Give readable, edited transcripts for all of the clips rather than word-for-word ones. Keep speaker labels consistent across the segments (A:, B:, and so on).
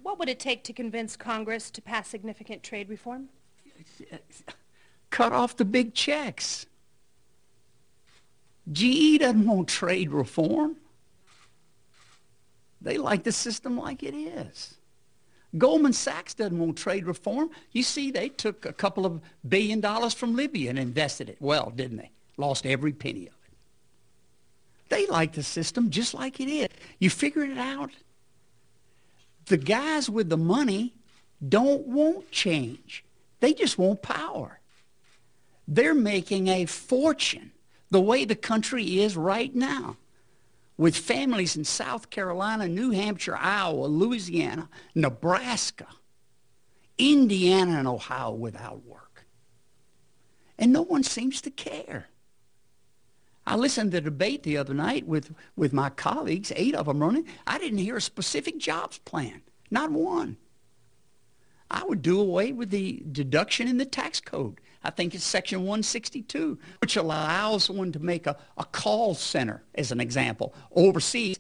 A: What would it take to convince Congress to pass significant trade reform?
B: Cut off the big checks. GE doesn't want trade reform. They like the system like it is. Goldman Sachs doesn't want trade reform. You see, they took a couple of $1 billion from Libya and invested it. Well, didn't they? Lost every penny of it. They like the system just like it is. You figure it out. The guys with the money don't want change. They just want power. They're making a fortune the way the country is right now, with families in South Carolina, New Hampshire, Iowa, Louisiana, Nebraska, Indiana, and Ohio without work. And no one seems to care. I listened to the debate the other night with my colleagues, 8 of them running. I didn't hear a specific jobs plan, not one. I would do away with the deduction in the tax code. I think it's Section 162, which allows one to make a call center, as an example, overseas,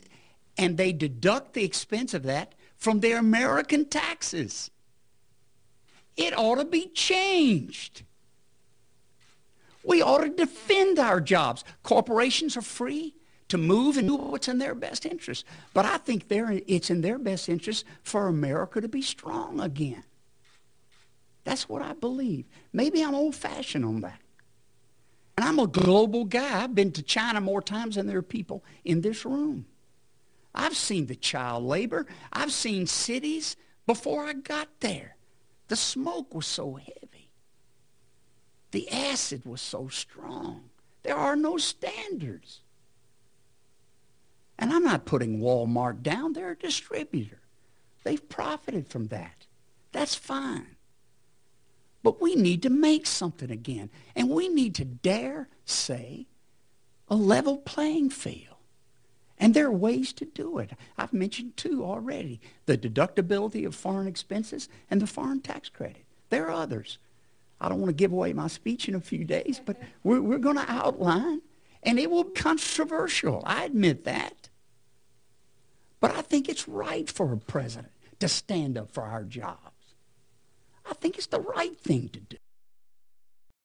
B: and they deduct the expense of that from their American taxes. It ought to be changed. We ought to defend our jobs. Corporations are free to move and do what's in their best interest. But I think it's in their best interest for America to be strong again. That's what I believe. Maybe I'm old-fashioned on that. And I'm a global guy. I've been to China more times than there are people in this room. I've seen the child labor. I've seen cities before I got there. The smoke was so heavy. The acid was so strong. There are no standards. And I'm not putting Walmart down. They're a distributor. They've profited from that. That's fine. But we need to make something again. And we need to dare say a level playing field. And there are ways to do it. I've mentioned 2 already. The deductibility of foreign expenses and the foreign tax credit. There are others. I don't want to give away my speech in a few days, but we're going to outline. And it will be controversial. I admit that. But I think it's right for a president to stand up for our jobs. I think it's the right thing to do.